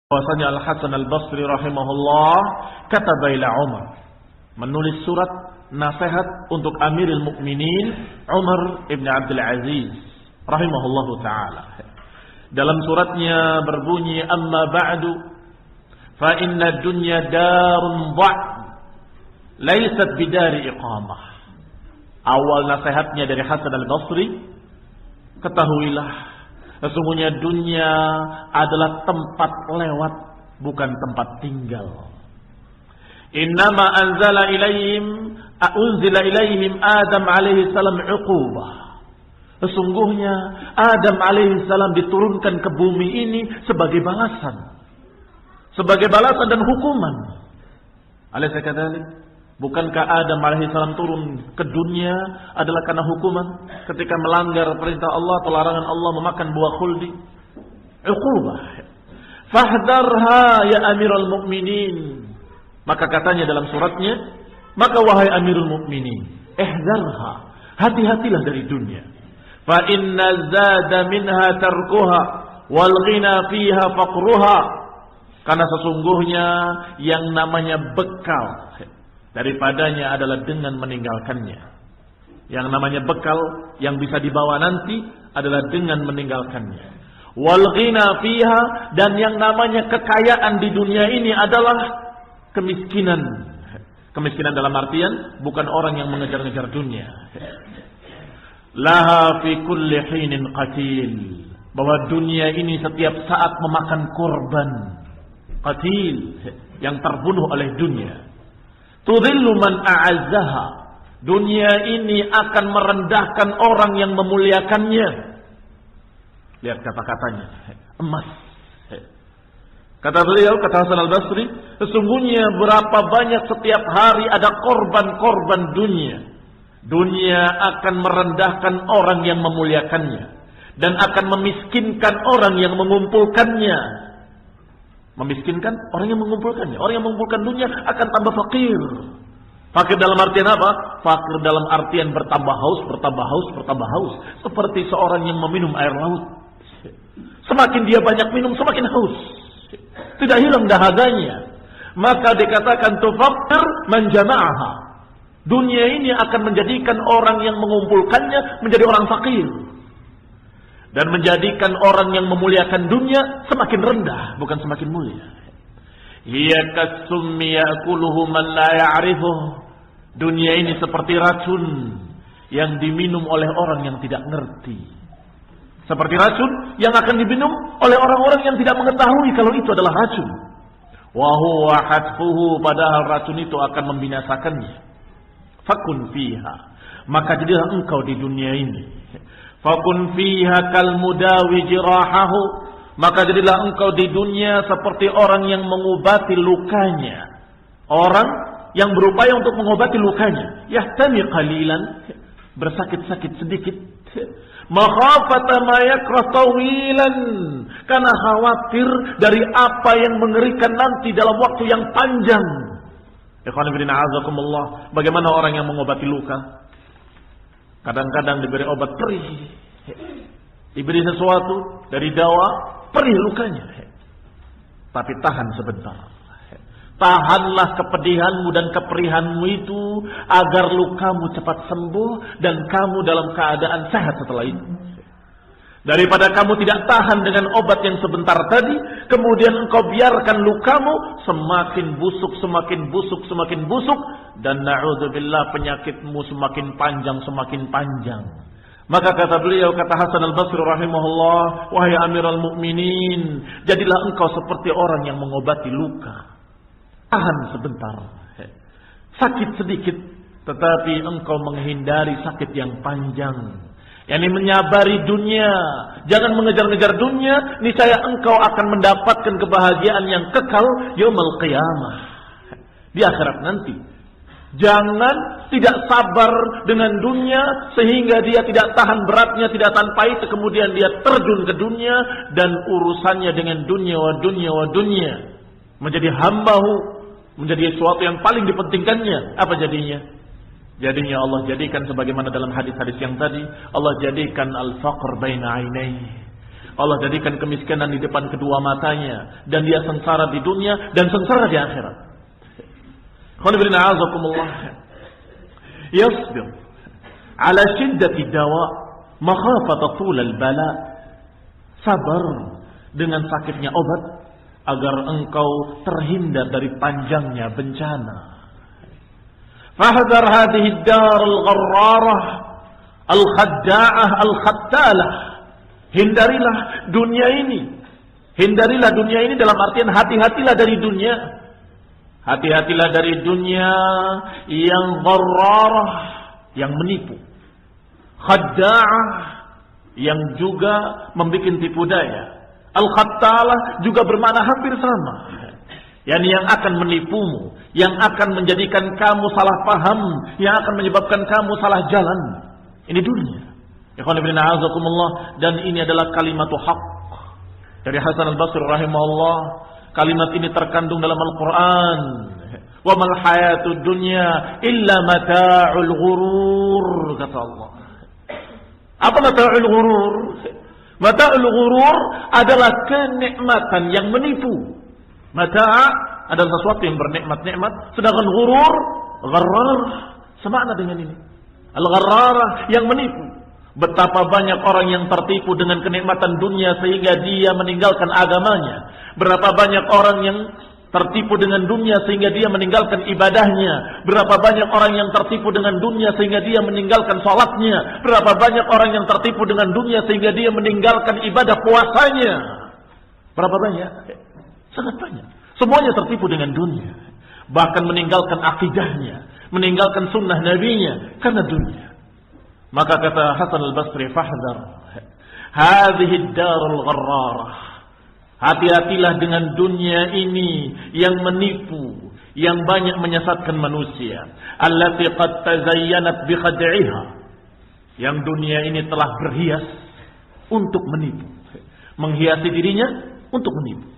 Bahwasanya Al-Hasan Al-Basri rahimahullah kataba ila Umar, menulis surat nasihat untuk Amirul Mukminin Umar ibn Abdul Aziz rahimahullahu taala. Dalam suratnya berbunyi, amma ba'du fa inna dunya darun dha' laysat bidari iqamah. Awal nasihatnya dari Hasan Al-Basri, ketahuilah sesungguhnya dunia adalah tempat lewat, bukan tempat tinggal. Innama unzila ilaihim Adam alaihi salam uqubah. Sesungguhnya Adam alaihi salam diturunkan ke bumi ini sebagai balasan. Sebagai balasan dan hukuman. Alaysa kadzalik? Bukankah Adam alaihissalam turun ke dunia adalah karena hukuman ketika melanggar perintah Allah atau larangan Allah memakan buah khuldi? Uqubah. Fahdharha ya Amirul Mukminin. Maka katanya dalam suratnya, maka wahai Amirul Mukminin, ihdzarha, hati-hatilah dari dunia. Fa inna zada minha tarkuha wal ghina fiha faqruha. Karena sesungguhnya yang namanya bekal daripadanya adalah dengan meninggalkannya. Yang namanya bekal yang bisa dibawa nanti adalah dengan meninggalkannya. Wal ghina fiha, dan yang namanya kekayaan di dunia ini adalah kemiskinan. Kemiskinan dalam artian bukan orang yang mengejar-ngejar dunia. Laha fi kulli hinin qatil, bahwa dunia ini setiap saat memakan korban. Qatil, yang terbunuh oleh dunia. Tudhillu man a'azzaha, dunia ini akan merendahkan orang yang memuliakannya. Lihat kata-katanya, emas. Kata beliau, kata Hasan Al-Basri, sesungguhnya berapa banyak setiap hari ada korban-korban dunia. Dunia akan merendahkan orang yang memuliakannya dan akan memiskinkan orang yang mengumpulkannya. Memiskinkan orang yang mengumpulkannya. Orang yang mengumpulkan dunia akan tambah fakir. Fakir dalam artian apa? Fakir dalam artian bertambah haus, bertambah haus, bertambah haus. Seperti seorang yang meminum air laut. Semakin dia banyak minum, semakin haus. Tidak hilang dahaganya. Maka dikatakan tufakir menjama'aha. Dunia ini akan menjadikan orang yang mengumpulkannya menjadi orang fakir. Dan menjadikan orang yang memuliakan dunia semakin rendah, bukan semakin mulia. Hiya kasummi ya'kuluhu man la ya'rifuh. Dunia ini seperti racun yang diminum oleh orang yang tidak ngerti. Seperti racun yang akan diminum oleh orang-orang yang tidak mengetahui kalau itu adalah racun. Wa huwa hatfuhu, padahal racun itu akan membinasakannya. Fakun fiha, maka jadilah engkau di dunia ini. Fakun fiha kal mudawi jirahahu, maka jadilah engkau di dunia seperti orang yang mengobati lukanya. Orang yang berupaya untuk mengobati lukanya. Yahtami qalilan, bersakit-sakit sedikit. Makhafata ma yakrah tawilan, karena khawatir dari apa yang mengerikan nanti dalam waktu yang panjang. Ikhwan fillah azakumullah, bagaimana orang yang mengobati luka? Kadang-kadang diberi obat perih, diberi sesuatu dari dawa, perih lukanya. Tapi tahan sebentar. Tahanlah kepedihanmu dan keperihanmu itu agar lukamu cepat sembuh dan kamu dalam keadaan sehat setelah itu. Daripada kamu tidak tahan dengan obat yang sebentar tadi, kemudian engkau biarkan lukamu semakin busuk, semakin busuk, semakin busuk, dan na'udzubillah penyakitmu semakin panjang, semakin panjang. Maka kata beliau, kata Hasan Al-Basri rahimahullah, wahai Amirul Mukminin, jadilah engkau seperti orang yang mengobati luka. Tahan sebentar, sakit sedikit, tetapi engkau menghindari sakit yang panjang. Yani menyabari dunia, jangan mengejar-ngejar dunia, niscaya engkau akan mendapatkan kebahagiaan yang kekal yaumul qiyamah, di akhirat nanti. Jangan tidak sabar dengan dunia sehingga dia tidak tahan beratnya, tidak tahan pahit, kemudian dia terjun ke dunia dan urusannya dengan dunia wa dunia wa dunia menjadi hambahu, menjadi sesuatu yang paling dipentingkannya. Apa jadinya? Jadinya Allah jadikan sebagaimana dalam hadis-hadis yang tadi, Allah jadikan al-faqr baina ainaihi, Allah jadikan kemiskinan di depan kedua matanya, dan dia sengsara di dunia dan sengsara di akhirat. Yasbir ala shiddati dawa makhafata tul al-bala. Sabar dengan sakitnya obat agar engkau terhindar dari panjangnya bencana. Fahdhar hadhihi ad-dar al-gharrarah al-khadda'ah al-khattalah. Hindarilah dunia ini. Hindarilah dunia ini dalam artian hati-hatilah dari dunia. Hati-hatilah dari dunia yang gharrarah, yang menipu. Khadda'ah, yang juga membuat tipu daya. Al-khattalah juga bermakna hampir sama. Yang akan menipumu, yang akan menjadikan kamu salah paham, yang akan menyebabkan kamu salah jalan. Ini dunia. Dan ini adalah kalimat haq dari Hasan al-Basri rahimahullah. Kalimat ini terkandung dalam Al-Quran. Wa mal hayatud dunya illa mata'ul ghurur, kata Allah. Apa mata'ul ghurur? Mata'ul ghurur adalah kenikmatan yang menipu. Mata' adalah sesuatu yang bernikmat-nikmat, sedangkan ghurur, gharrar, semakna dengan ini. Al-gharrarah, yang menipu. Betapa banyak orang yang tertipu dengan kenikmatan dunia sehingga dia meninggalkan agamanya. Berapa banyak orang yang tertipu dengan dunia sehingga dia meninggalkan ibadahnya. Berapa banyak orang yang tertipu dengan dunia sehingga dia meninggalkan sholatnya. Berapa banyak orang yang tertipu dengan dunia sehingga dia meninggalkan ibadah puasanya. Berapa banyak? Sangat banyak. Semuanya tertipu dengan dunia. Bahkan meninggalkan akidahnya, meninggalkan sunnah nabinya karena dunia. Maka kata Hasan al-Basri, fahdhar hadhihi ad-darul gharrarah. Hati-hatilah dengan dunia ini yang menipu, yang banyak menyesatkan manusia. Allati qad tazayyanat bi khad'iha. Yang dunia ini telah berhias untuk menipu, menghiasi dirinya untuk menipu.